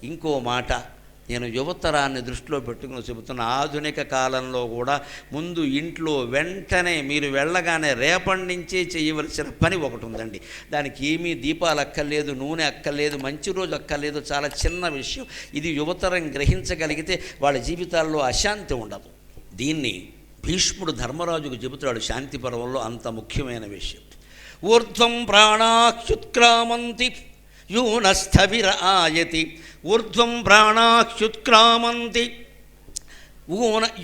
ఇంకో మాట నేను యువతరాన్ని దృష్టిలో పెట్టుకుని చెబుతున్న, ఆధునిక కాలంలో కూడా ముందు ఇంట్లో వెంటనే మీరు వెళ్ళగానే రేపటి నుంచే చేయవలసిన పని ఒకటి ఉందండి. దానికి ఏమీ దీపాలు అక్కర్లేదు, నూనె అక్కర్లేదు, మంచి రోజు అక్కర్లేదు, చాలా చిన్న విషయం. ఇది యువతరం గ్రహించగలిగితే వాళ్ళ జీవితాల్లో అశాంతి ఉండదు. దీన్ని భీష్ముడు ధర్మరాజుకు చెబుతాడు శాంతి పర్వంలో, అంత ముఖ్యమైన విషయం. ఊర్ధ్వం ప్రాణాఖ్యుత్క్రామంతి యూనస్థవిర ఆయతి, ఊర్ధ్వం ప్రాణాఖ్యుత్క్రామంతి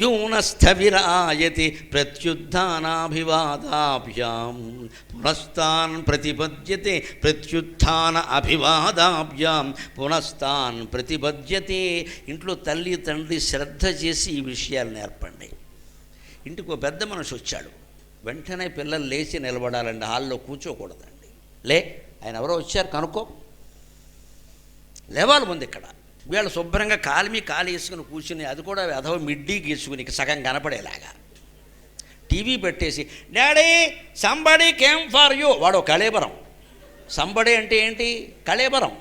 యూనస్థవిర ఆయతి, ప్రత్యుత్థానాభివాదాభ్యాం పునస్తాన్ ప్రతిపద్యతే, ప్రత్యుత్థాన అభివాదాభ్యాం పునస్తాన్ ప్రతిపద్యతే. ఇంట్లో తల్లి తండ్రి శ్రద్ధ చేసి ఈ విషయాలు నేర్పండి. ఇంటికి ఒక పెద్ద మనిషి వచ్చాడు, వెంటనే పిల్లలు లేచి నిలబడాలండి, హాల్లో కూర్చోకూడదండి. ఆయన ఎవరో వచ్చారు కనుక్కో, లేవాలి ముందు. ఇక్కడ వీళ్ళు శుభ్రంగా కాలు వేసుకుని కూర్చుని, అది కూడా అథవా మిడ్డీ గీసుకుని సగం కనపడేలాగా టీవీ పెట్టేసి, daddy somebody came for you. వాడు కళేబరం. సంబడి అంటే ఏంటి? కళేబరం.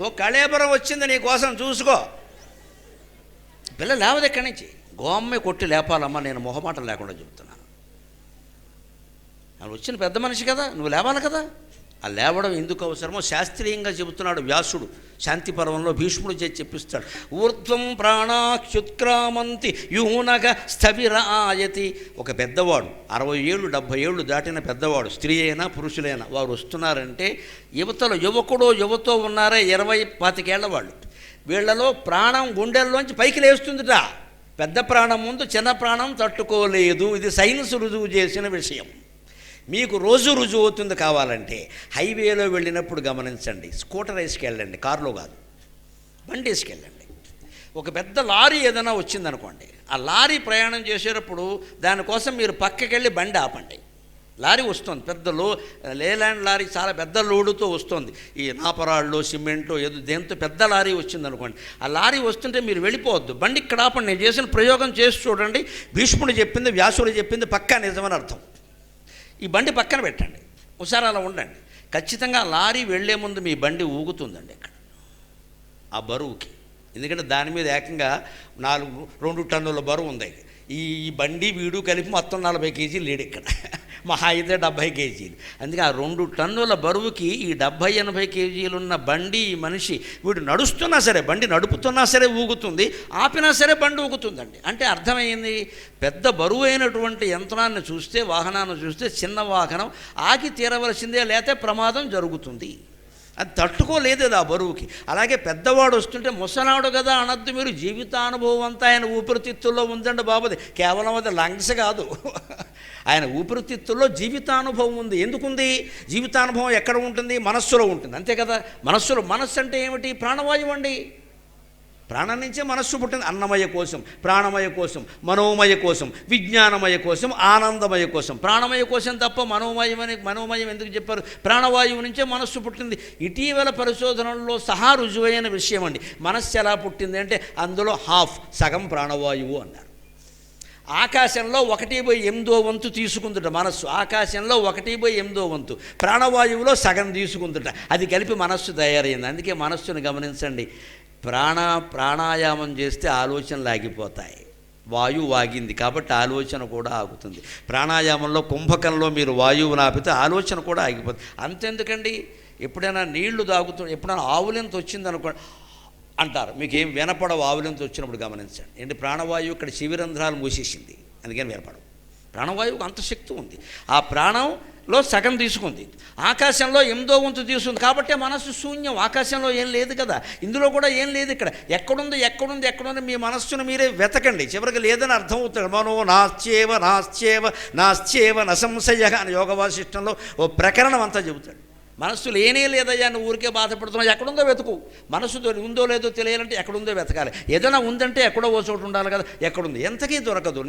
ఓ కళేబరం వచ్చింది నీ కోసం చూసుకో. పిల్లలు లేవదు ఎక్కడి నుంచి, గోమ్మే కొట్టి లేపాలమ్మా. నేను మొహమాటం లేకుండా చెబుతున్నాను. వాళ్ళు వచ్చిన పెద్ద మనిషి కదా, నువ్వు లేవాలి కదా. ఆ లేవడం ఎందుకు అవసరమో శాస్త్రీయంగా చెబుతున్నాడు వ్యాసుడు శాంతి పర్వంలో. భీష్ముడు చేసి చెప్పిస్తాడు. ఊర్ధ్వం ప్రాణాఖ్యుత్క్రామంతి యూనగ స్థవిర ఆయతి. ఒక పెద్దవాడు 60 ఏళ్ళు 70 ఏళ్ళు దాటిన పెద్దవాడు, స్త్రీ అయినా పురుషులైనా, వారు వస్తున్నారంటే యువతలో యువకుడో యువతో ఉన్నారే 20-25 ఏళ్ల వాళ్ళు. వీళ్లలో ప్రాణం గుండెల్లోంచి పైకి లేస్తుందిట. పెద్ద ప్రాణం ముందు చిన్న ప్రాణం తట్టుకోలేదు. ఇది సైన్స్ రుజువు చేసిన విషయం. మీకు రోజు రుజువు అవుతుంది. కావాలంటే హైవేలో వెళ్ళినప్పుడు గమనించండి, స్కూటర్ వేసుకెళ్ళండి, కారులో కాదు, బండి వేసుకెళ్ళండి. ఒక పెద్ద లారీ ఏదైనా వచ్చిందనుకోండి, ఆ లారీ ప్రయాణం చేసేటప్పుడు దానికోసం మీరు పక్కకెళ్ళి బండి ఆపండి. లారీ వస్తుంది, పెద్ద లేలాండ్ లారీ, చాలా పెద్ద లోడుతో వస్తుంది. ఈ నాపరాళ్ళు సిమెంటు ఏదో దేంతో పెద్ద లారీ వచ్చిందనుకోండి, ఆ లారీ వస్తుంటే మీరు వెళ్ళిపోవద్దు, బండి ఇక్కడ ఆపండి. నేను చేసిన ప్రయోగం చేసి చూడండి. భీష్ముడు చెప్పింది వ్యాసుడు చెప్పింది పక్కా నిజమని అర్థం. ఈ బండి పక్కన పెట్టండి, ఒకసారి అలా ఉండండి. ఖచ్చితంగా లారీ వెళ్లే ముందు మీ బండి ఊగుతుందండి ఇక్కడ ఆ బరువుకి. ఎందుకంటే దాని మీద ఏకంగా 2 టన్నుల బరువు ఉంది. ఈ బండి వీడు కలిపి మొత్తం 40 కేజీలు లేడు ఇక్కడ, మహా అయితే 70 కేజీలు. అందుకే ఆ 2 టన్నుల బరువుకి ఈ 70-80 కేజీలున్న బండి, ఈ మనిషి వీడు నడుస్తున్నా సరే, బండి నడుపుతున్నా సరే ఊగుతుంది, ఆపినా సరే బండి ఊగుతుందండి. అంటే అర్థమైంది, పెద్ద బరువు అయినటువంటి యంత్రాన్ని చూస్తే, వాహనాన్ని చూస్తే చిన్న వాహనం ఆగి తీరవలసిందే, లేతే ప్రమాదం జరుగుతుంది. అది తట్టుకోలేదు ఆ బరువుకి. అలాగే పెద్దవాడు వస్తుంటే ముసలాడు కదా అనద్దు మీరు. జీవితానుభవం అంతా ఆయన ఊపిరితిత్తుల్లో ఉందండి బాబుది. కేవలం అది లంగ్స్ కాదు, ఆయన ఊపిరితిత్తుల్లో జీవితానుభవం ఉంది. ఎందుకుంది? జీవితానుభవం ఎక్కడ ఉంటుంది? మనస్సులో ఉంటుంది, అంతే కదా. మనస్సులో, మనస్సు అంటే ఏమిటి? ప్రాణవాయువు అండి. ప్రాణం నుంచే మనస్సు పుట్టింది. అన్నమయ కోసం, ప్రాణమయ కోసం, మనోమయ కోసం, విజ్ఞానమయ కోసం, ఆనందమయ కోసం. ప్రాణమయ కోసం తప్ప మనోమయం ఎందుకు చెప్పారు? ప్రాణవాయువు నుంచే మనస్సు పుట్టింది. ఇటీవల పరిశోధనల్లో సహా రుజువైన విషయం అండి. మనస్సు ఎలా పుట్టింది అంటే అందులో సగం ప్రాణవాయువు అన్నారు. ఆకాశంలో 1/8 వంతు తీసుకుందుట మనస్సు. ఆకాశంలో 1/8 వంతు ప్రాణవాయువులో సగం తీసుకుందుట. అది కలిపి మనస్సు తయారైంది. అందుకే మనస్సును గమనించండి. ప్రాణాయామం చేస్తే ఆలోచనలు ఆగిపోతాయి. వాయువు ఆగింది కాబట్టి ఆలోచన కూడా ఆగుతుంది. ప్రాణాయామంలో కుంభకంలో మీరు వాయువును ఆపితే ఆలోచన కూడా ఆగిపోతుంది. అంతెందుకండి, ఎప్పుడైనా నీళ్లు ఎప్పుడైనా ఆవులెంత వచ్చిందనుకోండి అంటారు, మీకు ఏం వినపడవు ఆవులెంత వచ్చినప్పుడు గమనించండి. ఏంటి, ప్రాణవాయువు ఇక్కడ శివిరంధ్రాలు మూసేసింది, అందుకని వినపడవు. ప్రాణవాయువుకు అంత శక్తి ఉంది. ఆ ప్రాణంలో సగం తీసుకుంది, ఆకాశంలో 8వ వంతు తీసుకుంది. కాబట్టి మనస్సు శూన్యం. ఆకాశంలో ఏం లేదు కదా, ఇందులో కూడా ఏం లేదు. ఇక్కడ ఎక్కడుంది మీ మనస్సును మీరే వెతకండి. చివరికి లేదని అర్థమవుతాడు. మనో నాస్చేవ నసంశయ అని యోగ వాసిష్టంలో ఓ ప్రకరణం అంతా చెబుతాడు. మనస్సు లేనే లేదయ్యా, నువ్వు ఊరికే బాధపడుతున్నావు, ఎక్కడుందో వెతుకు. మనస్సు ఉందో లేదో తెలియాలంటే ఎక్కడుందో వెతకాలి. ఏదైనా ఉందంటే ఎక్కడో ఓ చోటు ఉండాలి కదా, ఎక్కడుంది? ఎంతకీ దొరకదు.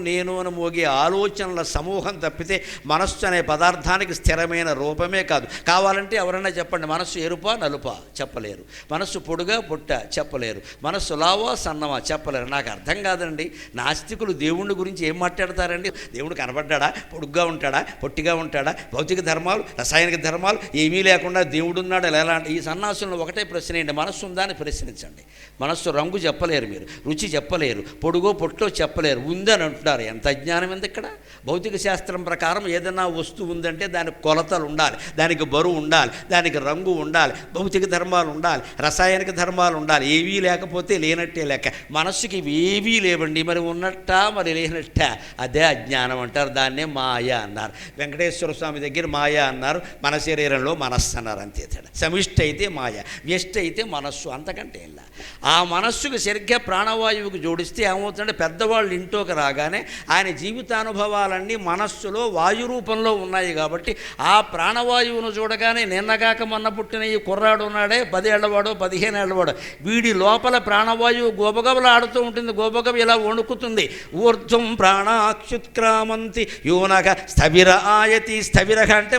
నేను అని మోగే ఆలోచనల సమూహం తప్పితే మనస్సు అనే పదార్థానికి స్థిరమైన రూపమే కాదు. కావాలంటే ఎవరైనా చెప్పండి, మనస్సు ఎరుపా నలుపా చెప్పలేరు, మనస్సు పొడుగా పొట్ట చెప్పలేరు, మనస్సు లావా సన్నమా చెప్పలేరు. నాకు అర్థం కాదండి, నాస్తికులు దేవుణ్ణి గురించి ఏం మాట్లాడతారండి? దేవుడు కనబడ్డా, పొడుగ్గా ఉంటాడా, పొట్టిగా ఉంటాడా, భౌతిక ధర్మాలు రసాయనిక ధర్మాలు ఏమీ లేకుండా దేవుడున్నాడు ఎలా అంటే, ఈ సన్నాసులను ఒకటే ప్రశ్న ఏంటి, మనస్సు ఉందా అని ప్రశ్నించండి. మనస్సు రంగు చెప్పలేరు, మీరు రుచి చెప్పలేరు, పొడుగో పొట్టో చెప్పలేరు, ఉందని అంటున్నారు. ఎంత అజ్ఞానం ఉంది ఇక్కడ. భౌతిక శాస్త్రం ప్రకారం ఏదైనా వస్తువు ఉందంటే దానికి కొలతలు ఉండాలి, దానికి బరువు ఉండాలి, దానికి రంగు ఉండాలి, భౌతిక ధర్మాలు ఉండాలి, రసాయనిక ధర్మాలు ఉండాలి. ఏవీ లేకపోతే లేనట్టే లెక్క. మనస్సుకి ఇవేవీ లేవండి, మరి ఉన్నట్టా మరి లేనట్టా, అదే అజ్ఞానం అంటారు. దాన్నే మాయ అన్నారు. వెంకటేశ్వర స్వామి దగ్గర మాయ అన్నారు, మన శరీరంలో మనస్సు అన్నారు. అంతే తేడా. సమిష్టి అయితే మాయ, వ్యష్టి అయితే మనస్సు, అంతకంటే ఇలా. ఆ మనస్సుకు సరిగ్గా ప్రాణవాయువుకు జోడిస్తే ఏమవుతుందంటే, పెద్దవాళ్ళు ఇంట్లోకి రాగానే ఆయన జీవితానుభవాలన్నీ మనస్సులో వాయు రూపంలో ఉన్నాయి కాబట్టి ఆ ప్రాణవాయువును చూడగానే నిన్నగాక మొన్న పుట్టిన ఈ కుర్రాడు ఉన్నాడే, 10 ఏళ్లవాడో 15 ఏళ్లవాడో, వీడి లోపల ప్రాణవాయువు గోబగబలు ఆడుతూ ఉంటుంది, గోబగబ ఇలా వణుకుతుంది. ఊర్ధ్వం ప్రాణాక్షుత్క్రామంతి యూనగ స్థవిర ఆయతి. స్థవిరగ అంటే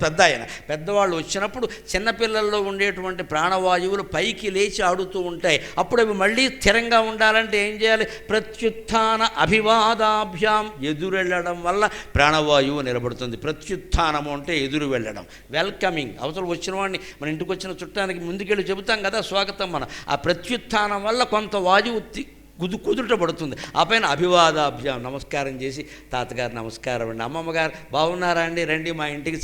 పెద్ద ఆయన. పెద్దవాళ్ళు వచ్చినప్పుడు చిన్నపిల్లల్లో ఉండేటువంటి ప్రాణవాయువులు పైకి లేచి ఆడుతూ ఉంటాయి. అప్పుడు అవి మళ్ళీ స్థిరంగా ఉండాలంటే ఏం చేయాలి? ప్రత్యుత్థాన అభివాదాభ్యాం, ఎదురెళ్ళడం వల్ల ప్రాణవాయువు నిలబడుతుంది. ప్రత్యుత్థానము అంటే ఎదురు వెళ్ళడం, వెల్కమింగ్. అవతల వచ్చిన వాడిని, మన ఇంటికి వచ్చిన చుట్టానికి ముందుకెళ్ళి చెబుతాం కదా స్వాగతం. మనం ఆ ప్రత్యుత్థానం వల్ల కొంత వాయువు కుదుట పడుతుంది. ఆ పైన అభివాదాభ్యాం, నమస్కారం చేసి, తాతగారు నమస్కారం అండి, అమ్మమ్మగారు బాగున్నారా అండి, రండి మా ఇంటికి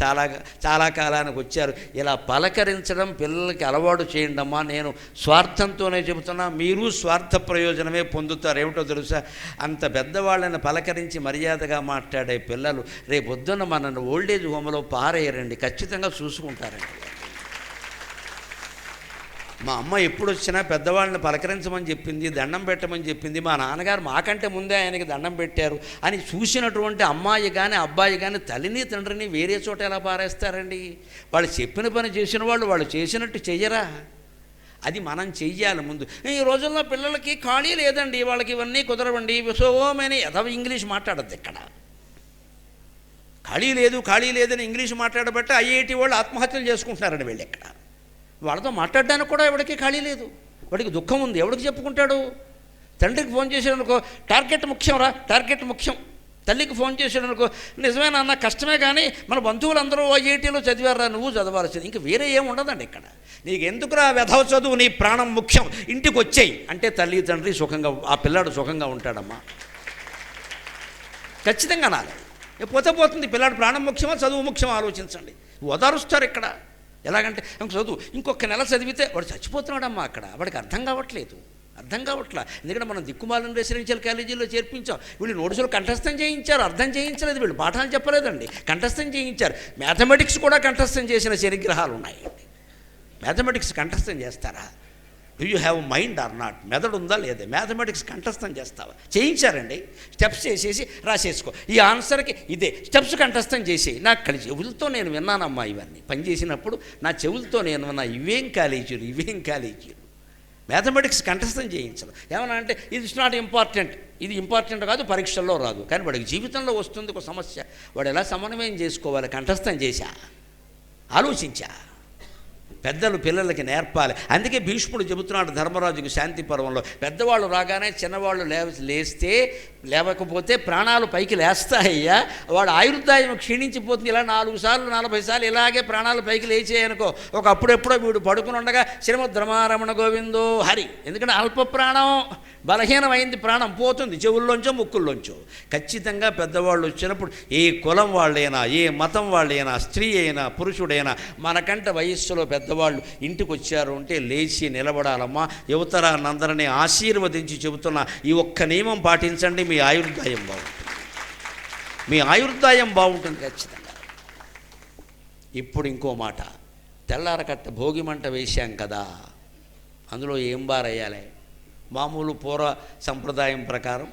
చాలా కాలానికి వచ్చారు, ఇలా పలకరించడం పిల్లలకి అలవాటు చేయండి అమ్మా. నేను స్వార్థంతోనే చెబుతున్నా, మీరు స్వార్థ ప్రయోజనమే పొందుతారు. ఏమిటో తెలుసా, అంత పెద్దవాళ్ళని పలకరించి మర్యాదగా మాట్లాడే పిల్లలు రేపొద్దున్న మనల్ని ఓల్డేజ్ హోమ్లో పారేయరండి, ఖచ్చితంగా చూసుకుంటారండి. మా అమ్మ ఎప్పుడు వచ్చినా పెద్దవాళ్ళని పలకరించమని చెప్పింది, దండం పెట్టమని చెప్పింది. మా నాన్నగారు మాకంటే ముందే ఆయనకి దండం పెట్టారు అని చూసినటువంటి అమ్మాయి కానీ అబ్బాయి కానీ తల్లిని తండ్రిని వేరే చోట ఎలా పారేస్తారండి? వాళ్ళు చెప్పిన పని చేసిన వాళ్ళు చేసినట్టు చెయ్యరా? అది మనం చెయ్యాలి ముందు. ఈ రోజుల్లో పిల్లలకి ఖాళీ లేదండి, వాళ్ళకి ఇవన్నీ కుదరవండి, సో మెనీ అథవా ఇంగ్లీష్ మాట్లాడద్దు ఇక్కడ. ఖాళీ లేదని ఇంగ్లీష్ మాట్లాడబట్టి ఐఐటి వాళ్ళు ఆత్మహత్యలు చేసుకుంటున్నారండి వీళ్ళు. ఎక్కడ వాళ్ళతో మాట్లాడడానికి కూడా ఎవరికి ఖాళీ లేదు, వాడికి దుఃఖం ఉంది, ఎవరికి చెప్పుకుంటాడు? తండ్రికి ఫోన్ చేసాడనుకో, టార్గెట్ ముఖ్యం రా, టార్గెట్ ముఖ్యం. తల్లికి ఫోన్ చేసాడనుకో, నిజమే నాన్న కష్టమే కానీ మన బంధువులందరూ ఐఐటీలో చదివారా, నువ్వు చదవాల్సింది. ఇంకా వేరే ఏమి ఉండదండి ఇక్కడ. నీకు ఎందుకురా వెధవ చదువు, నీ ప్రాణం ముఖ్యం, ఇంటికి వచ్చేయి అంటే తల్లి తండ్రి సుఖంగా, ఆ పిల్లాడు సుఖంగా ఉంటాడమ్మా. ఖచ్చితంగా నాలే. పోతుంది, పిల్లాడు ప్రాణం ముఖ్యమా చదువు ముఖ్యమా ఆలోచించండి. ఓదారుస్తారు ఇక్కడ. ఎలాగంటే చదువు ఇంకొక నెల చదివితే వాడు చచ్చిపోతున్నాడమ్మా. అక్కడ వాడికి అర్థం కావట్లా. ఎందుకంటే మనం దిక్కుమాలిన రెసిడెన్షియల్ కాలేజీలో చేర్పించాం, వీళ్ళు నోట్సులు కంఠస్థం చేయించారు, అర్థం చేయించలేదు, వీళ్ళు పాఠాలు చెప్పలేదండి, కంఠస్థం చేయించారు. మ్యాథమెటిక్స్ కూడా కంఠస్థం చేసిన శనిగ్రహాలు ఉన్నాయండి. మ్యాథమెటిక్స్ కంఠస్థం చేస్తారా? Do you have mind or not? మెదడు ఉందా లేదా? మ్యాథమెటిక్స్ కంఠస్థం చేస్తావా? చేయించారండి. స్టెప్స్ చేసేసి రాసేసుకో, ఈ ఆన్సర్కి ఇదే స్టెప్స్ కంఠస్థం చేసి. నాకు చెవులతో నేను విన్నానమ్మా, ఇవన్నీ పనిచేసినప్పుడు నా చెవులతో నేను విన్నా. ఇవేం కాలేజీలు మ్యాథమెటిక్స్ కంఠస్థం చేయించడం. ఏమన్నా అంటే ఇది నాట్ ఇంపార్టెంట్, ఇది ఇంపార్టెంట్ కాదు, పరీక్షల్లో రాదు, కానీ వాడికి జీవితంలో వస్తుంది ఒక సమస్య, వాడు ఎలా సమన్వయం చేసుకోవాలి? కంఠస్థం చేశా, ఆలోచించా. పెద్దలు పిల్లలకి నేర్పాలి. అందుకే భీష్ముడు చెబుతున్నాడు ధర్మరాజుకు శాంతి పర్వంలో, పెద్దవాళ్ళు రాగానే చిన్నవాళ్ళు లేవకపోతే ప్రాణాలు పైకి లేస్తాయ్యా, వాడు ఆయుర్దాయం క్షీణించిపోతుంది. ఇలా 4 సార్లు 40 సార్లు ఇలాగే ప్రాణాలు పైకి లేచేయనుకో, ఒక అప్పుడెప్పుడో వీడు పడుకుని ఉండగా శ్రీమద్రమారమణ గోవిందో హరి. ఎందుకంటే అల్ప ప్రాణం, బలహీనమైంది, ప్రాణం పోతుంది చెవుల్లోంచో ముక్కుల్లోంచో. ఖచ్చితంగా పెద్దవాళ్ళు వచ్చినప్పుడు ఏ కులం వాళ్ళైనా, ఏ మతం వాళ్ళైనా, స్త్రీ అయినా పురుషుడైనా, మనకంటే వయస్సులో పెద్దవాళ్ళు ఇంటికి వచ్చారు అంటే లేచి నిలబడాలమ్మా. యువతరాన్నందరినీ ఆశీర్వదించి చెబుతున్నా, ఈ ఒక్క నియమం పాటించండి, మీ ఆయుర్దాయం బాగుంటుంది ఖచ్చితంగా. ఇప్పుడు ఇంకో మాట, తెల్లారకట్ట భోగిమంట వేశాం కదా, అందులో ఏం బారేయాలి? మామూలు పూర్వ సంప్రదాయం ప్రకారం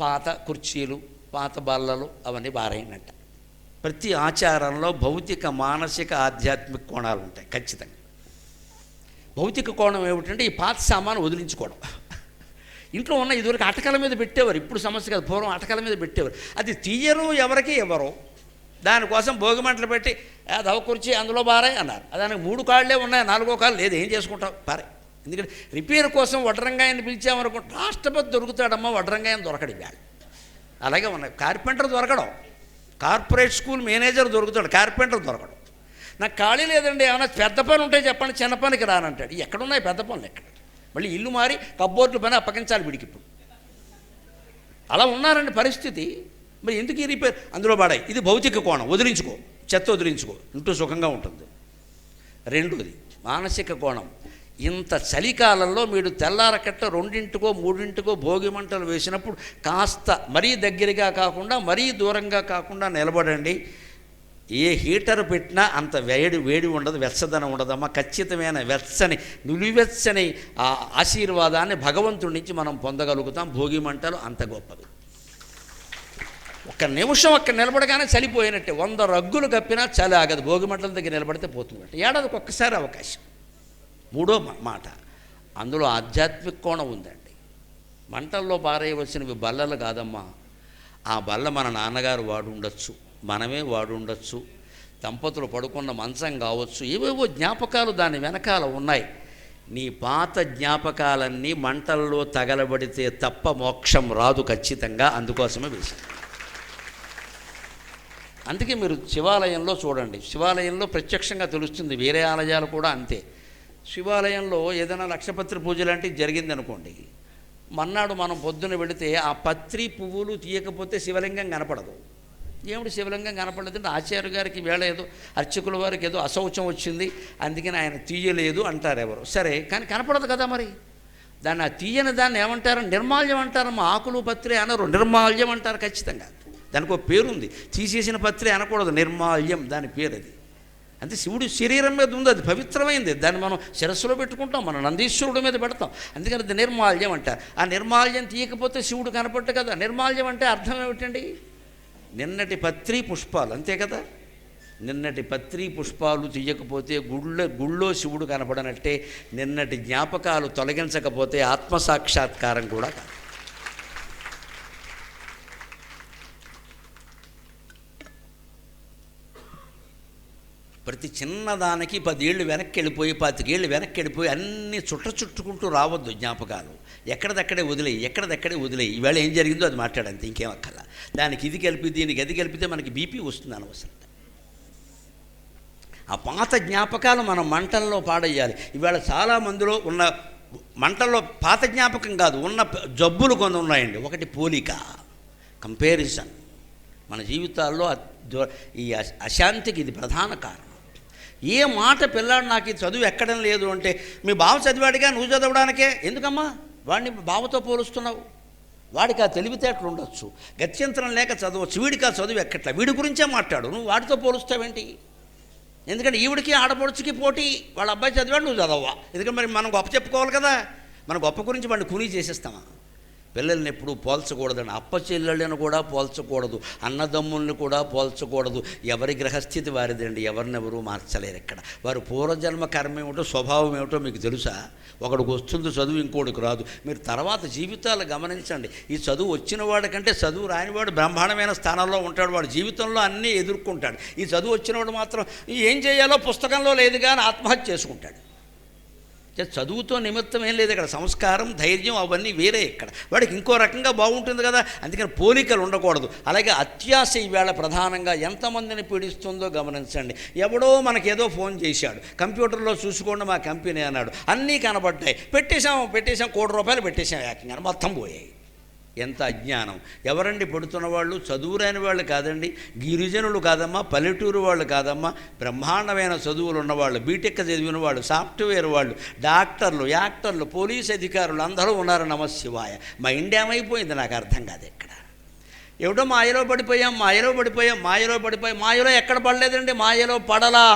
పాత కుర్చీలు, పాత బల్లలు అవన్నీ బారేయనట్ట. ప్రతి ఆచారంలో భౌతిక, మానసిక, ఆధ్యాత్మిక కోణాలు ఉంటాయి ఖచ్చితంగా. భౌతిక కోణం ఏమిటంటే ఈ పాత సామాను వదిలించుకోవడం. ఇంట్లో ఉన్న ఇదివరకు అటకల మీద పెట్టేవారు, ఇప్పుడు సమస్య కాదు, పూర్వం అటకల మీద పెట్టేవారు. అది తీయరు ఎవరికి ఎవరో, దానికోసం భోగిమంటలు పెట్టి దవ కుర్చీ అందులో బారాయి అన్నారు. దానికి 3 కాళ్ళే ఉన్నాయి, 4వ కాళ్ళు లేదు, ఏం చేసుకుంటావు పారే. ఎందుకంటే రిపేర్ కోసం వడ్రంగాయని పిలిచామనుకో, రాష్ట్రపతి దొరుకుతాడమ్మా, వడ్రంగాయని దొరకడు ఇవాళ. అలాగే ఉన్నాయి. కార్పెంటర్ దొరకడం, కార్పొరేట్ స్కూల్ మేనేజర్ దొరుకుతాడు, కార్పెంటర్ దొరకడం. నాకు ఖాళీ లేదండి, ఏమైనా పెద్ద పని ఉంటే చెప్పండి, చిన్న పనికి రానంటాడు. ఎక్కడున్నాయి పెద్ద పనులు? ఎక్కడ? మళ్ళీ ఇల్లు మారి కబ్బోర్డుల పని అప్పగించాలి వీడికి. ఇప్పుడు అలా ఉన్నారండి పరిస్థితి. మరి ఎందుకు ఈ రిపేర్? అందులో పడాయి. ఇది భౌతిక కోణం, వదిలించుకో, చెత్త వదిలించుకో, ఇంటూ సుఖంగా ఉంటుంది. రెండోది మానసిక కోణం. ఇంత చలికాలంలో మీరు తెల్లారకట్ట 2ంటికో 3ంటికో భోగి మంటలు వేసినప్పుడు కాస్త మరీ దగ్గరగా కాకుండా మరీ దూరంగా కాకుండా నిలబడండి. ఏ హీటర్ పెట్టినా అంత వేడి ఉండదు, వెచ్చదనం ఉండదమ్మా. ఖచ్చితమైన వెచ్చని నిలువెచ్చని ఆ ఆశీర్వాదాన్ని భగవంతుడి నుంచి మనం పొందగలుగుతాం. భోగి మంటలు అంత గొప్పవి. ఒక్క నిమిషం అక్కడ నిలబడగానే చలిపోయినట్టే. 100 రగ్గులు కప్పినా చలి ఆగదు. భోగి మంటల దగ్గర నిలబడితే పోతుందంటే. ఏడాదికి ఒక్కసారి అవకాశం. మూడో మాట, అందులో ఆధ్యాత్మిక కోణం ఉందండి. మంటల్లో పారేయవలసినవి బల్లలు కాదమ్మా. ఆ బల్ల మన నాన్నగారు వాడు ఉండొచ్చు, మనమే వాడు ఉండొచ్చు, దంపతులు పడుకున్న మంచం కావచ్చు, ఏవేవో జ్ఞాపకాలు దాని వెనకాల ఉన్నాయి. నీ పాత జ్ఞాపకాలన్నీ మంటల్లో తగలబడితే తప్ప మోక్షం రాదు ఖచ్చితంగా. అందుకోసమే వేశాను. అందుకే మీరు శివాలయంలో చూడండి, శివాలయంలో ప్రత్యక్షంగా తెలుస్తుంది. వేరే ఆలయాలు కూడా అంతే. శివాలయంలో ఏదైనా లక్షపత్రి పూజ లాంటివి జరిగిందనుకోండి, మన్నాడు మనం పొద్దున వెళితే ఆ పత్రి పువ్వులు తీయకపోతే శివలింగం కనపడదు. ఏమిటి శివలింగం కనపడలేదంటే ఆచార్య గారికి వేళ ఏదో అర్చకుల వారికి ఏదో అశౌచం వచ్చింది, అందుకని ఆయన తీయలేదు అంటారు ఎవరు. సరే, కానీ కనపడదు కదా. మరి దాన్ని ఆ తీయని దాన్ని ఏమంటారు? నిర్మాల్యం అంటారమ్మా. ఆకులు పత్రి అనరు, నిర్మాల్యం అంటారు ఖచ్చితంగా. దానికి ఒక పేరుంది. తీసేసిన పత్రి అనకూడదు, నిర్మాల్యం దాని పేరు. అది అంటే శివుడి శరీరం మీద ఉంది, అది పవిత్రమైంది. దాన్ని మనం శిరస్సులో పెట్టుకుంటాం, మనం నందీశ్వరుడి మీద పెడతాం. అందుకని అది నిర్మాల్యం అంటారు. ఆ నిర్మాల్యం తీయకపోతే శివుడు కనపట్టు కదా. నిర్మాల్యం అంటే అర్థం ఏమిటండి? నిన్నటి పత్రి పుష్పాలు, అంతే కదా. నిన్నటి పత్రి పుష్పాలు తీయకపోతే గుళ్ళో శివుడు కనపడనట్టే. నిన్నటి జ్ఞాపకాలు తొలగించకపోతే ఆత్మసాక్షాత్కారం కూడా కాదు. ప్రతి చిన్నదానికి 10 ఏళ్ళు వెనక్కి వెళ్ళిపోయి 25 ఏళ్ళు వెనక్కి వెళ్ళిపోయి అన్నీ చుట్టుకుంటూ రావద్దు జ్ఞాపకాలు. ఎక్కడిదక్కడే వదిలేయి. ఈవేళ ఏం జరిగిందో అది మాట్లాడంతే, ఇంకేం అక్కల. దానికి ఇది కలిపి దీనికి అది కలిపితే మనకి బీపీ వస్తుంది అనవసరంగా. ఆ పాత జ్ఞాపకాలు మనం మంటల్లో పాడేయాలి. ఈవేళ చాలామందిలో ఉన్న మంటల్లో పాత జ్ఞాపకం కాదు, ఉన్న జబ్బులు కొన్ని ఉన్నాయండి. ఒకటి పోలిక, కంపారిజన్. మన జీవితాల్లో ఈ అశాంతికి ఇది ప్రధాన కారణం. ఏ మాట పిల్లాడు నాకు ఈ చదువు ఎక్కడం లేదు అంటే, మీ బావ చదివాడిగా నువ్వు చదవడానికే ఎందుకమ్మా వాడిని బావతో పోలుస్తున్నావు? వాడికి ఆ తెలివితేటలు ఉండొచ్చు, గత్యంతరం లేక చదవచ్చు. వీడికి ఆ చదువు ఎక్కట్లా, వీడి గురించే మాట్లాడు. నువ్వు వాడితో పోలుస్తావేంటి? ఎందుకంటే ఈవిడికి ఆడపడుచుకి పోటీ. వాళ్ళ అబ్బాయి చదివాడు, నువ్వు చదవవా? ఎందుకంటే మరి మనం గొప్ప చెప్పుకోవాలి కదా. మన గొప్ప గురించి వాడిని కూనీ చేసేస్తామా? పిల్లల్ని ఎప్పుడూ పోల్చకూడదండి. అప్ప చెల్లెళ్ళని కూడా పోల్చకూడదు, అన్నదమ్ముల్ని కూడా పోల్చకూడదు. ఎవరి గ్రహస్థితి వారిదండి, ఎవరినెవరూ మార్చలేరు ఇక్కడ. వారు పూర్వజన్మ కర్మ ఏమిటో స్వభావం ఏమిటో మీకు తెలుసా? ఒకడికి వస్తుంది చదువు, ఇంకోటికి రాదు. మీరు తర్వాత జీవితాలు గమనించండి. ఈ చదువు వచ్చిన వాడికంటే చదువు రానివాడు బ్రహ్మాండమైన స్థానంలో ఉంటాడు. వాడు జీవితంలో అన్నీ ఎదుర్కొంటాడు. ఈ చదువు వచ్చినవాడు మాత్రం ఏం చేయాలో పుస్తకంలో లేదు కానీ ఆత్మహత్య చేసుకుంటాడు. చదువుతో నిమిత్తం ఏం లేదు ఇక్కడ. సంస్కారం, ధైర్యం అవన్నీ వేరే ఇక్కడ. వాడికి ఇంకో రకంగా బాగుంటుంది కదా. అందుకని పోలికలు ఉండకూడదు. అలాగే అత్యాశ ఈవేళ ప్రధానంగా ఎంతమందిని పీడిస్తుందో గమనించండి. ఎవడో మనకేదో ఫోన్ చేశాడు, కంప్యూటర్లో చూసుకోండి మా కంపెనీ అన్నాడు, అన్నీ కనబడ్డాయి, పెట్టేశాం ₹1,00,00,000 పెట్టేశాం, ఏకంగా మొత్తం పోయాయి. ఎంత అజ్ఞానం! ఎవరండి పెడుతున్న వాళ్ళు? చదువురాని వాళ్ళు కాదండి, గిరిజనులు కాదమ్మా, పల్లెటూరు వాళ్ళు కాదమ్మా, బ్రహ్మాండమైన చదువులు ఉన్నవాళ్ళు, బీటెక్ చదివిన వాళ్ళు, సాఫ్ట్వేర్ వాళ్ళు, డాక్టర్లు, యాక్టర్లు, పోలీస్ అధికారులు అందరూ ఉన్నారు. నమశివాయ. మా ఇండియా ఏమైపోయింది నాకు అర్థం కాదు. ఇక్కడ ఏమిటో మాయలో పడిపోయాం. మాయలో ఎక్కడ పడలేదండి, మాయలో పడలా.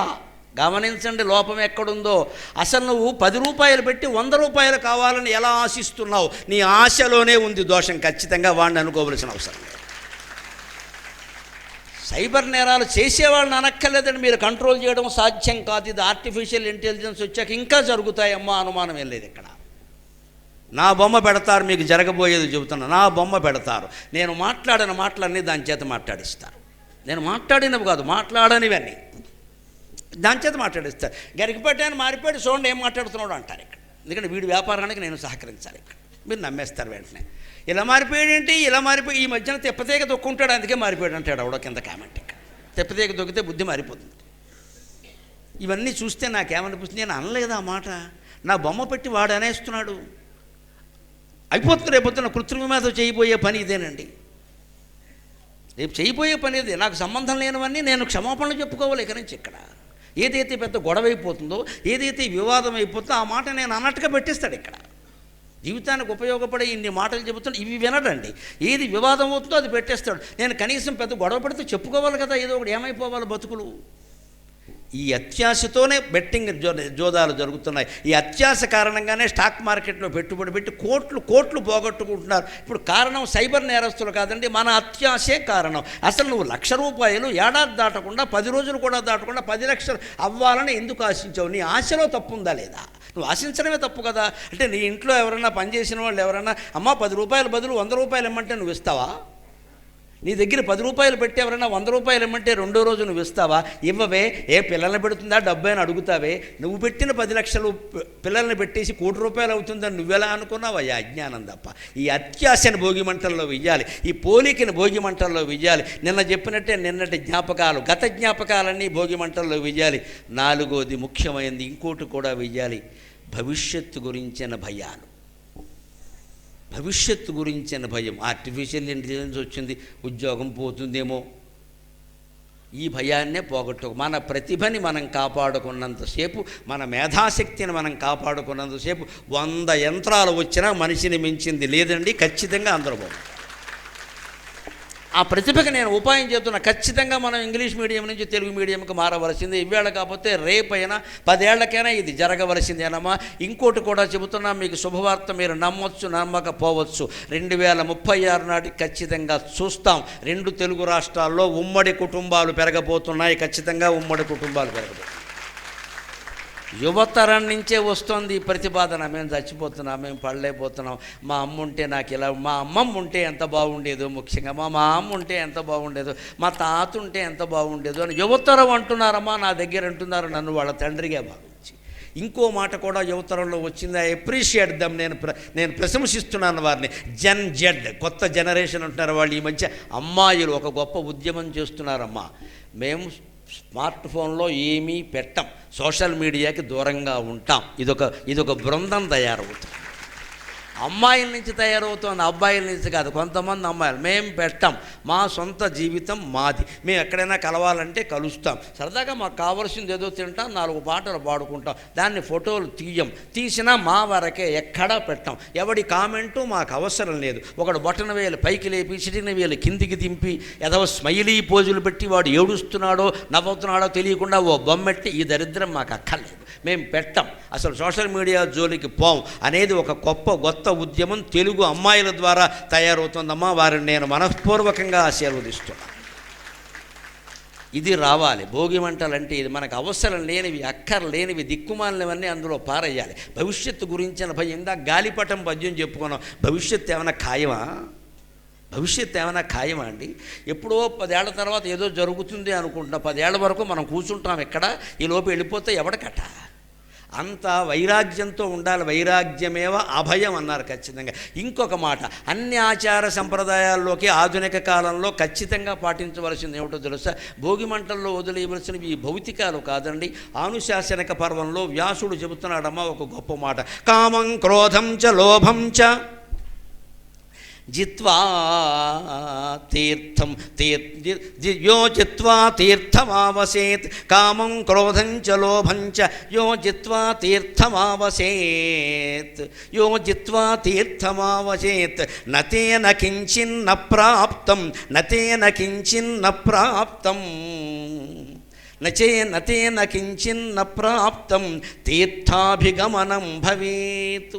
గమనించండి లోపం ఎక్కడుందో. అసలు నువ్వు ₹10 పెట్టి ₹100 కావాలని ఎలా ఆశిస్తున్నావు? నీ ఆశలోనే ఉంది దోషం. ఖచ్చితంగా వాడిని అనుకోవలసిన అవసరం లేదు. సైబర్ నేరాలు చేసేవాళ్ళని అనక్కర్లేదండి, మీరు కంట్రోల్ చేయడం సాధ్యం కాదు. ఇది ఆర్టిఫిషియల్ ఇంటెలిజెన్స్ వచ్చాక ఇంకా జరుగుతాయమ్మా, అనుమానం ఏం లేదు ఇక్కడ. నా బొమ్మ పెడతారు, మీకు జరగబోయేది చెబుతున్నా. నా బొమ్మ పెడతారు, నేను మాట్లాడిన మాటలన్నీ దాని చేత మాట్లాడిస్తారు. నేను మాట్లాడినవి కాదు, మాట్లాడనివన్నీ దాని చేత మాట్లాడిస్తారు. గరికిపెట్టాను మారిపోయాడు, చూడండి ఏం మాట్లాడుతున్నాడు అంటారు ఇక్కడ. ఎందుకంటే వీడి వ్యాపారానికి నేను సహకరించాలి ఇక్కడ. మీరు నమ్మేస్తారు వెంటనే. ఇలా మారిపోయాడు ఏంటి, ఇలా మారిపోయి ఈ మధ్యన తెప్పతీగ దొక్కుంటాడు అందుకే మారిపోయాడు అంటాడు ఎవడో కింద కామెంట్. ఇక్కడ తెప్పతీగ దొక్కితే బుద్ధి మారిపోతుంది. ఇవన్నీ చూస్తే నాకేమనిపిస్తుంది, నేను అనలేదు ఆ మాట, నా బొమ్మ పెట్టి వాడు అనేస్తున్నాడు. అయిపోతుంది రేపొద్దున కృత్రిమతో చేయబోయే పని ఇదేనండి. రేపు చేయబోయే పని ఇదే. నాకు సంబంధం లేనివన్నీ నేను క్షమాపణలు చెప్పుకోవాలి ఇక నుంచి. ఇక్కడ ఏదైతే పెద్ద గొడవ అయిపోతుందో, ఏదైతే వివాదం అయిపోతుందో ఆ మాట నేను అన్నట్టుగా పెట్టేస్తాడు. ఇక్కడ జీవితానికి ఉపయోగపడే ఇన్ని మాటలు చెబుతాడు, ఇవి వినడండి. ఏది వివాదం అవుతుందో అది పెట్టేస్తాడు. నేను కనీసం పెద్ద గొడవ పడితే చెప్పుకోవాలి కదా, ఏదో ఒకటి ఏమైపోవాలి బతుకులు. ఈ అత్యాశతోనే బెట్టింగ్ జోదాలు జరుగుతున్నాయి. ఈ అత్యాశ కారణంగానే స్టాక్ మార్కెట్లో పెట్టుబడి పెట్టి కోట్లు పోగొట్టుకుంటున్నారు. ఇప్పుడు కారణం సైబర్ నేరస్తులు కాదండి, మన అత్యాశే కారణం. అసలు నువ్వు ₹1,00,000 ఏడాది దాటకుండా 10 రోజులు కూడా దాటకుండా 10 లక్షలు అవ్వాలని ఎందుకు ఆశించావు? నీ ఆశలో తప్పు ఉందా లేదా? నువ్వు ఆశించడమే తప్పు కదా. అంటే నీ ఇంట్లో ఎవరైనా పనిచేసిన వాళ్ళు ఎవరైనా అమ్మా ₹10 బదులు ₹100 ఇమ్మంటే నువ్వు ఇస్తావా? నీ దగ్గర ₹10 పెట్టి ఎవరైనా ₹100 ఇమ్మంటే రెండో రోజు నువ్వు ఇస్తావా? ఇవ్వవే. ఏ పిల్లల్ని పెడుతుందా డబ్బు అని అడుగుతావే. నువ్వు పెట్టిన 10 లక్షలు పిల్లల్ని పెట్టేసి ₹1,00,00,000 అవుతుందని నువ్వెలా అనుకున్నావు? అయ్యా అజ్ఞానం తప్ప. ఈ అత్యాశని భోగిమంటల్లో వెయ్యాలి, ఈ పోలికని భోగిమంటల్లో వెయ్యాలి. నిన్న చెప్పినట్టే నిన్నటి జ్ఞాపకాలు, గత జ్ఞాపకాలన్నీ భోగిమంటల్లో వెయ్యాలి. 4వది ముఖ్యమైనది ఇంకోటి కూడా వెయ్యాలి, భవిష్యత్తు గురించిన భయాలు. భవిష్యత్తు గురించిన భయం. ఆర్టిఫిషియల్ ఇంటెలిజెన్స్ వచ్చింది, ఉద్యోగం పోతుందేమో, ఈ భయాన్నే పోగొట్టు. మన ప్రతిభని మనం కాపాడుకున్నంతసేపు, మన మేధాశక్తిని మనం కాపాడుకున్నంతసేపు 100 యంత్రాలు వచ్చినా మనిషిని మించింది లేదండి. ఖచ్చితంగా అందరూ బాగుంది. ఆ ప్రతిభకి నేను ఉపాయం చెప్తున్నా. ఖచ్చితంగా మనం ఇంగ్లీష్ మీడియం నుంచి తెలుగు మీడియంకి మారవలసింది. ఇవాళ కాకపోతే రేపైనా 10 ఏళ్లకైనా ఇది జరగవలసిందేనమ్మా. ఇంకోటి కూడా చెబుతున్నా, మీకు శుభవార్త, మీరు నమ్మొచ్చు నమ్మకపోవచ్చు. 2036 నాటికి ఖచ్చితంగా చూస్తాం 2 తెలుగు రాష్ట్రాల్లో ఉమ్మడి కుటుంబాలు పెరగబోతున్నాయి. ఖచ్చితంగా ఉమ్మడి కుటుంబాలు పెరగబోతున్నాయి. యువతరం నుంచే వస్తుంది ఈ ప్రతిపాదన. మేము చచ్చిపోతున్నాం, మేము పడలేకపోతున్నాం, మా అమ్మ ఉంటే నాకు ఇలా, మా అమ్మమ్మ ఉంటే ఎంత బాగుండేదో, ముఖ్యంగా మా అమ్మ ఉంటే ఎంత బాగుండేదో, మా తాత ఉంటే ఎంత బాగుండేదో అని యువతరం అంటున్నారమ్మా. నా దగ్గర అంటున్నారు నన్ను వాళ్ళ తండ్రిగా భావించి. ఇంకో మాట కూడా యువతరంలో వచ్చింది, ఐ అప్రిషియేట్ దమ్. నేను ప్రశంసిస్తున్నాను వారిని. జెడ్ కొత్త జనరేషన్ అంటున్నారు వాళ్ళు. ఈ మధ్య అమ్మాయిలు ఒక గొప్ప ఉద్యమం చేస్తున్నారమ్మా. మేము స్మార్ట్ ఫోన్లో ఏమీ పెట్టం, సోషల్ మీడియాకి దూరంగా ఉంటాం. ఇదొక బృందం తయారవుతుంది. అమ్మాయిల నుంచి తయారవుతుంది, అబ్బాయిల నుంచి కాదు. కొంతమంది అమ్మాయిలు మేము పెట్టాం, మా సొంత జీవితం మాది, మేము ఎక్కడైనా కలవాలంటే కలుస్తాం, సరదాగా మాకు కావాల్సింది ఏదో తింటాం, 4 పాటలు పాడుకుంటాం, దాన్ని ఫోటోలు తీసినా మా వరకే, ఎక్కడా పెట్టాం. ఎవడి కామెంటు మాకు అవసరం లేదు. ఒకడు బొటన వేలు పైకి లేపి చిటిన వేలు కిందికి దింపి ఏదో స్మైలీ పోజులు పెట్టి వాడు ఏడుస్తున్నాడో నవ్వుతున్నాడో తెలియకుండా ఓ బొమ్మెట్టి, ఈ దరిద్రం మాకు అక్కర్లేదు, మేము పెట్టాం, అసలు సోషల్ మీడియా జోలికి పోం అనేది ఒక కొత్త ఉద్యమం తెలుగు అమ్మాయిల ద్వారా తయారవుతుందమ్మా. వారిని నేను మనఃపూర్వకంగా ఆశీర్వదిస్తున్నాను. ఇది రావాలి. భోగి మంటలంటే ఇది మనకు అవసరం లేనివి, అక్కర్లేనివి, దిక్కుమాలినవన్నీ అందులో పారేయాలి. భవిష్యత్తు గురించిన భయం. ఇందాక గాలిపటం పద్యం చెప్పుకున్నాం. భవిష్యత్తు ఏమైనా ఖాయమా? భవిష్యత్తు ఏమైనా ఖాయమా అండి? ఎప్పుడో 10 ఏళ్ల తర్వాత ఏదో జరుగుతుంది అనుకుంటున్నాం. 10 ఏళ్ల వరకు మనం కూర్చుంటాం ఎక్కడ, ఈ లోపు వెళ్ళిపోతే ఎవడకట. అంత వైరాగ్యంతో ఉండాలి. వైరాగ్యమేవ అభయం అన్నారు ఖచ్చితంగా. ఇంకొక మాట, అన్ని ఆచార సంప్రదాయాల్లోకి ఆధునిక కాలంలో ఖచ్చితంగా పాటించవలసింది ఏమిటో తెలుసా? భోగి మంటల్లో వదిలేయవలసినవి ఈ భౌతికాలు కాదండి. ఆనుశాసనిక పర్వంలో వ్యాసుడు చెబుతున్నాడమ్మా ఒక గొప్ప మాట. కామం క్రోధం చ లోభం చ జిత్వా తీర్థం యో జిత్వా తీర్థమావసేత్. కామం క్రోధం చ లోభం చ యో జిత్వా తీర్థమావసేత్. యో జిత్వా తీర్థమావసేత్ నతేన కించిన్న ప్రాప్తం, నతేన కించిన్న ప్రాప్తం, నతేన కించిన్న ప్రాప్తం తీర్థాభిగమనం భవేత్.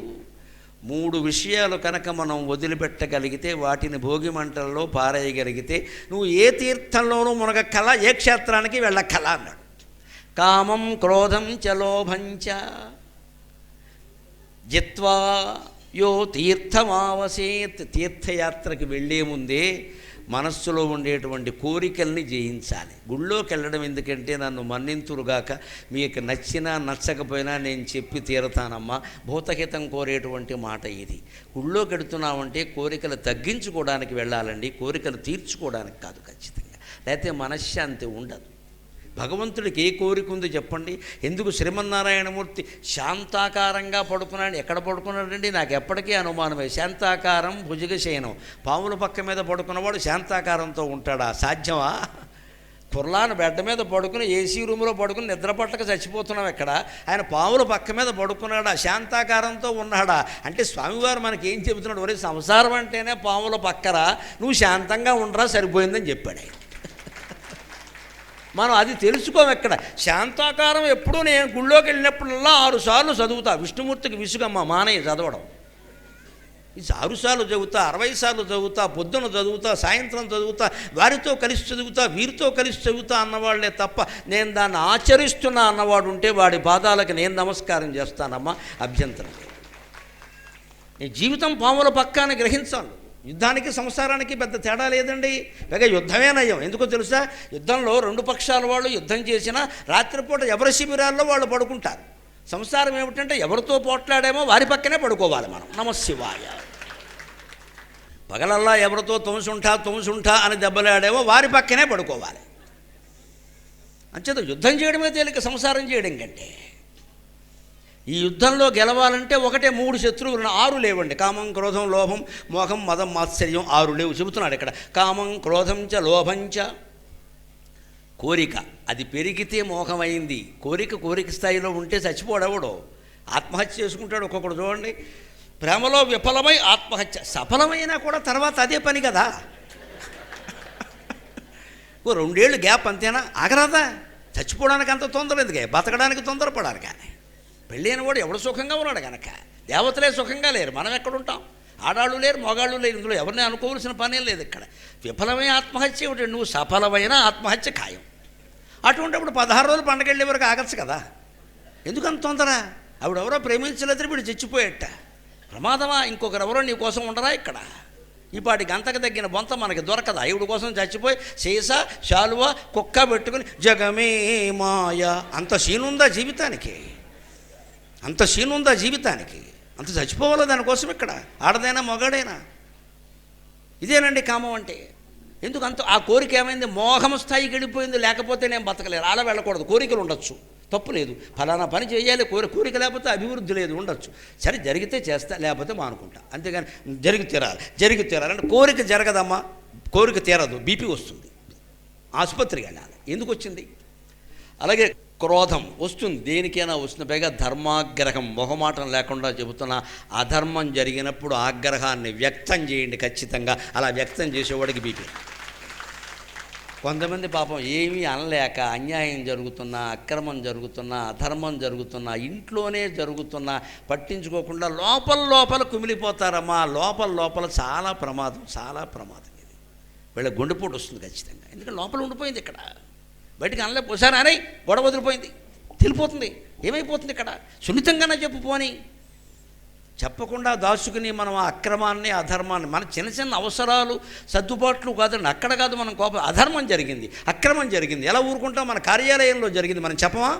3 విషయాలు కనుక మనం వదిలిపెట్టగలిగితే, వాటిని భోగి మంటల్లో పారేయగలిగితే, నువ్వు ఏ తీర్థంలోనూ మునగక్కల, ఏ క్షేత్రానికి వెళ్ళక్కల అన్నాడు. కామం క్రోధం చ లోభం చ జిత్వా యో తీర్థమావసేత్. తీర్థయాత్రకి వెళ్ళే ముందే మనస్సులో ఉండేటువంటి కోరికల్ని జయించాలి. గుళ్ళోకి వెళ్ళడం ఎందుకంటే, నన్ను మన్నింతురుగాక, మీకు నచ్చినా నచ్చకపోయినా నేను చెప్పి తీరతానమ్మా, భూతహితం కోరేటువంటి మాట ఇది. గుళ్ళోకి వెడుతున్నామంటే కోరికలు తగ్గించుకోవడానికి వెళ్ళాలండి, కోరికలు తీర్చుకోవడానికి కాదు ఖచ్చితంగా. లేకపోతే మనశ్శాంతి ఉండదు. భగవంతుడికి ఏ కోరిక ఉంది చెప్పండి? ఎందుకు శ్రీమన్నారాయణమూర్తి శాంతాకారంగా పడుకున్నాడు? ఎక్కడ పడుకున్నాడండి? నాకు ఎప్పటికీ అనుమానమే. శాంతాకారం భుజగశయనం, పాముల పక్క మీద పడుకున్నవాడు శాంతాకారంతో ఉంటాడా? సాధ్యమా? కుర్లాను బెడ్డ మీద పడుకుని ఏసీ రూమ్లో పడుకుని నిద్ర పట్టక చచ్చిపోతున్నాం ఎక్కడ? ఆయన పాముల పక్క మీద పడుకున్నాడా? శాంతాకారంతో ఉన్నాడా? అంటే స్వామివారు మనకి ఏం చెబుతున్నాడు? ఒరే, సంసారం అంటేనే పాముల పక్కరా, నువ్వు శాంతంగా ఉండరా సరిపోయిందని చెప్పాడు ఆయన. మనం అది తెలుసుకోం ఎక్కడ. శాంతాకారం ఎప్పుడూ నేను గుళ్ళోకి వెళ్ళినప్పుడల్లా 6 సార్లు చదువుతా. విష్ణుమూర్తికి విసుగమ్మ మానయ్య చదవడం. ఇది 6 సార్లు చదువుతా, 60 సార్లు చదువుతా, పొద్దున చదువుతా, సాయంత్రం చదువుతా, వారితో కలిసి చదువుతా, వీరితో కలిసి చదువుతా అన్నవాళ్లే తప్ప నేను దాన్ని ఆచరిస్తున్నా అన్నవాడు ఉంటే వాడి పాదాలకు నేను నమస్కారం చేస్తానమ్మా, అభ్యంతరం. నీ జీవితం పాముల పక్కాన్ని గ్రహించాలి. యుద్ధానికి సంసారానికి పెద్ద తేడా లేదండి. పైగా యుద్ధమే నయం. ఎందుకో తెలుసా? యుద్ధంలో 2 పక్షాల వాళ్ళు యుద్ధం చేసినా రాత్రిపూట ఎవరి శిబిరాల్లో వాళ్ళు పడుకుంటారు. సంసారం ఏమిటంటే ఎవరితో పోట్లాడేమో వారి పక్కనే పడుకోవాలి మనం. నమశివాయ. పగలల్లా ఎవరితో తోంసుంఠా అని దెబ్బలాడేమో వారి పక్కనే పడుకోవాలి. అంచేత యుద్ధం చేయడమే తేలిక సంసారం చేయడం కంటే. ఈ యుద్ధంలో గెలవాలంటే ఒకటే 3 శత్రువులు, 6 లేవండి. కామం, క్రోధం, లోభం, మోహం, మదం, మాత్సర్యం 6 లేవు చెబుతున్నాడు ఇక్కడ. కామం, క్రోధం చ లోభంచ. కోరిక అది పెరిగితే మోహమైంది. కోరిక స్థాయిలో ఉంటే చచ్చిపోడెవడో, ఆత్మహత్య చేసుకుంటాడు ఒక్కొక్కడు. చూడండి, ప్రేమలో విఫలమై ఆత్మహత్య. సఫలమైనా కూడా తర్వాత అదే పని కదా. 2 ఏళ్ళు గ్యాప్ అంతేనా? ఆగరాదా? చచ్చిపోవడానికి అంత తొందర ఎందుకే? బతకడానికి తొందరపడాలి. కానీ పెళ్ళైన వాడు ఎవడు సుఖంగా ఉన్నాడు కనుక. దేవతలే సుఖంగా లేరు, మనం ఎక్కడుంటాం? ఆడాళ్ళు లేరు, మగాళ్ళు లేరు. ఇందులో ఎవరిని అనుకోవాల్సిన పనే లేదు ఇక్కడ. విఫలమైన ఆత్మహత్య ఏమిటి? నువ్వు సఫలమైన ఆత్మహత్య ఖాయం. అటువంటిప్పుడు 16 రోజులు పండగళ్ళే వరకు ఆగచ్చు కదా. ఎందుకంత తొందర? ఆవిడెవరో ప్రేమించలేదు, వీడు చచ్చిపోయేట. ప్రమాదమా? ఇంకొకరెవరో నీ కోసం ఉండరా ఇక్కడ? ఈపాటి గంతకు తగ్గిన బొంత మనకి దొరకదా? ఈవిడ కోసం చచ్చిపోయి సీసా, శాలువ, కుక్క పెట్టుకుని జగమే మాయ. అంత సీనుందా జీవితానికి? అంత సీనుందా జీవితానికి? అంత చచ్చిపోవాలా దానికోసం ఇక్కడ? ఆడదైనా మగాడైనా ఇదేనండి కామం అంటే. ఎందుకు అంత? ఆ కోరిక ఏమైంది? మోహం స్థాయికి వెళ్ళిపోయింది. లేకపోతే నేను బతకలేరు. అలా వెళ్ళకూడదు. కోరికలు ఉండొచ్చు, తప్పు లేదు. ఫలానా పని చేయాలి, కోరిక లేకపోతే అభివృద్ధి లేదు, ఉండొచ్చు. సరే, జరిగితే చేస్తా, లేకపోతే మానుకుంటా. అంతేగాని జరిగి తీరాలి అంటే కోరిక జరగదమ్మా. కోరిక తీరదు, బీపీ వస్తుంది, ఆసుపత్రికి వెళ్ళాలి. ఎందుకు వచ్చింది? అలాగే క్రోధం వస్తుంది, దేనికైనా వస్తుంది. పైగా ధర్మాగ్రహం, మొహమాటం లేకుండా చెబుతున్నా. అధర్మం జరిగినప్పుడు ఆగ్రహాన్ని వ్యక్తం చేయండి ఖచ్చితంగా. అలా వ్యక్తం చేసేవాడికి బీపీ. కొంతమంది పాపం ఏమీ అనలేక అన్యాయం జరుగుతున్నా, అక్రమం జరుగుతున్నా, అధర్మం జరుగుతున్నా, ఇంట్లోనే జరుగుతున్నా పట్టించుకోకుండా లోపల కుమిలిపోతారమ్మా. లోపల చాలా ప్రమాదం ఇది. వీళ్ళ గుండెపోటు వస్తుంది ఖచ్చితంగా. ఎందుకంటే లోపల ఉండిపోయింది. ఇక్కడ బయటికి అనలేక ఒకసారి అనే గొడవ వదిలిపోయింది, తెలిపోతుంది. ఏమైపోతుంది ఇక్కడ? సున్నితంగానే చెప్పు. పోని చెప్పకుండా దాచుకుని మనం ఆ అక్రమాన్ని, అధర్మాన్ని, మన చిన్న అవసరాలు, సర్దుబాట్లు కాదండి. అక్కడ కాదు మనం కోపం. అధర్మం జరిగింది, అక్రమం జరిగింది, ఎలా ఊరుకుంటాం? మన కార్యాలయంలో జరిగింది, మనం చెప్పమా?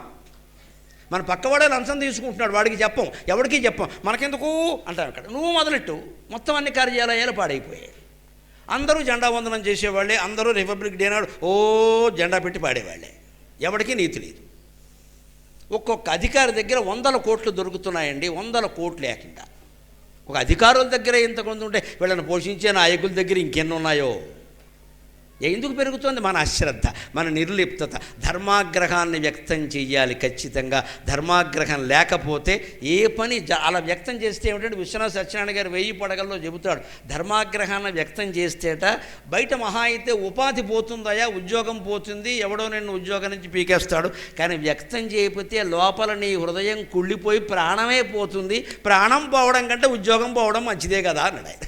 మన పక్కవాడే లంచం తీసుకుంటున్నాడు, వాడికి చెప్పం, ఎవరికి చెప్పం. మనకెందుకు అంటాం. ఇక్కడ నువ్వు మొదలెట్టు. మొత్తం అన్ని కార్యాలయాలు పాడైపోయాయి. అందరూ జెండా వందనం చేసేవాళ్ళే, అందరూ రిపబ్లిక్ డే నాడు జెండా పెట్టి పాడేవాళ్ళే. ఎవరికి నీతి లేదు. ఒక్కొక్క అధికారి దగ్గర 100 కోట్లు దొరుకుతున్నాయండి. 100 కోట్లు ఏకంగా. ఒక అధికారుల దగ్గర ఇంతకొంత ఉంటే వీళ్ళని పోషించే నాయకుల దగ్గర ఇంకెన్ని ఉన్నాయో. ఎందుకు పెరుగుతుంది? మన అశ్రద్ధ, మన నిర్లిప్తత. ధర్మాగ్రహాన్ని వ్యక్తం చెయ్యాలి ఖచ్చితంగా. ధర్మాగ్రహం లేకపోతే ఏ పని అలా వ్యక్తం చేస్తే ఏమిటంటే, విశ్వనాథ సత్యనారాయణ గారు 1000 పడగల్లో చెబుతాడు. ధర్మాగ్రహాన్ని వ్యక్తం చేస్తేట బయట మహా అయితే ఉపాధి పోతుందయా, ఉద్యోగం పోతుంది, ఎవడో నిన్ను ఉద్యోగం నుంచి పీకేస్తాడు. కానీ వ్యక్తం చేయకపోతే లోపల నీ హృదయం కుళ్ళిపోయి ప్రాణమే పోతుంది. ప్రాణం పోవడం కంటే ఉద్యోగం పోవడం మంచిదే కదా అన్నాడు ఆయన.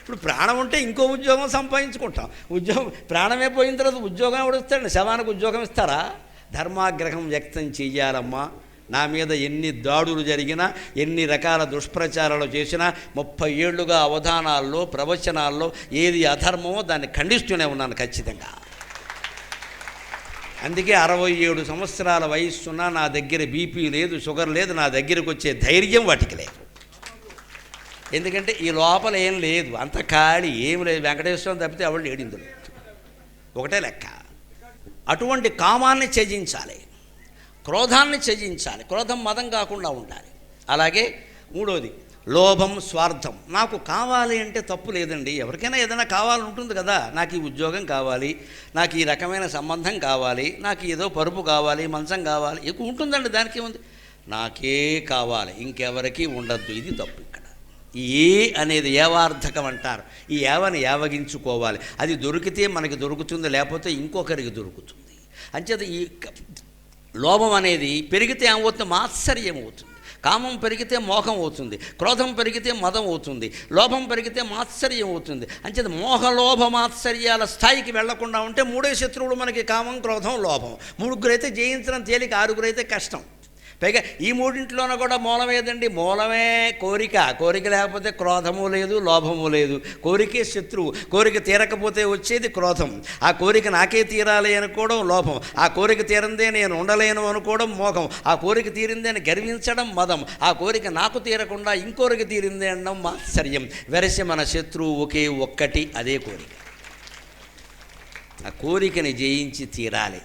ఇప్పుడు ప్రాణం ఉంటే ఇంకో ఉద్యోగం సంపాదించుకుంటాం. ప్రాణమే పోయిన తర్వాత ఉద్యోగం ఎవడిస్తాడు? శవానికి ఉద్యోగం ఇస్తారా? ధర్మాగ్రహం వ్యక్తం చెయ్యాలమ్మా. నా మీద ఎన్ని దాడులు జరిగినా, ఎన్ని రకాల దుష్ప్రచారాలు చేసినా 30 ఏళ్లుగా అవధానాల్లో, ప్రవచనాల్లో ఏది అధర్మమో దాన్ని ఖండిస్తూనే ఉన్నాను ఖచ్చితంగా. అందుకే 67 సంవత్సరాల వయస్సున్నా నా దగ్గర బీపీ లేదు, షుగర్ లేదు. నా దగ్గరకు వచ్చే ధైర్యం వాటికి లేదు. ఎందుకంటే ఈ లోపల ఏం లేదు, అంత ఖాళీ, ఏం లేదు. వెంకటేశ్వరం తప్పితే ఎవరు లేడు ఇందులో. ఒకటే లెక్క. అటువంటి కామాన్ని త్యజించాలి, క్రోధాన్ని త్యజించాలి. క్రోధం మదం కాకుండా ఉండాలి. అలాగే మూడోది లోభం, స్వార్థం. నాకు కావాలి అంటే తప్పు లేదండి, ఎవరికైనా ఏదైనా కావాలని ఉంటుంది కదా. నాకు ఈ ఉద్యోగం కావాలి, నాకు ఈ రకమైన సంబంధం కావాలి, నాకు ఏదో పరుపు కావాలి, మంచం కావాలి, ఎక్కువ ఉంటుందండి, దానికి ఉంది. నాకే కావాలి, ఇంకెవరికి ఉండద్దు, ఇది తప్పు. ఇక్కడ ఈ అనేది ఏవార్థకం అంటారు. ఈ ఏవని ఏవగించుకోవాలి. అది దొరికితే మనకి దొరుకుతుంది, లేకపోతే ఇంకొకరికి దొరుకుతుంది. అంచేత ఈ లోభం అనేది పెరిగితే ఏమవుతుంది? మాత్సర్యం అవుతుంది. కామం పెరిగితే మోహం అవుతుంది, క్రోధం పెరిగితే మదం అవుతుంది, లోభం పెరిగితే మాత్సర్యం అవుతుంది. అంచేత మోహలోభ మాత్సర్యాల స్థాయికి వెళ్లకుండా ఉంటే మూడే శత్రువులు మనకి కామం, క్రోధం, లోభం. ముగ్గురైతే జయించడం తేలిక, ఆరుగురైతే కష్టం. పైగా ఈ మూడింట్లోన కూడా మూలం ఏదండి? మూలమే కోరిక. కోరిక లేకపోతే క్రోధము లేదు, లోభము లేదు. కోరికే శత్రువు. కోరిక తీరకపోతే వచ్చేది క్రోధం. ఆ కోరిక నాకే తీరాలి అనుకోవడం లోభం. ఆ కోరిక తీరందే నేను ఉండలేను అనుకోవడం మోహం. ఆ కోరిక తీరిందే అని గర్వించడం మదం. ఆ కోరిక నాకు తీరకుండా ఇంకోరికి తీరిందే అనడం మాత్సర్యం. వెరసి మన శత్రువు ఒకే ఒక్కటి, అదే కోరిక. ఆ కోరికని జయించి తీరాలి.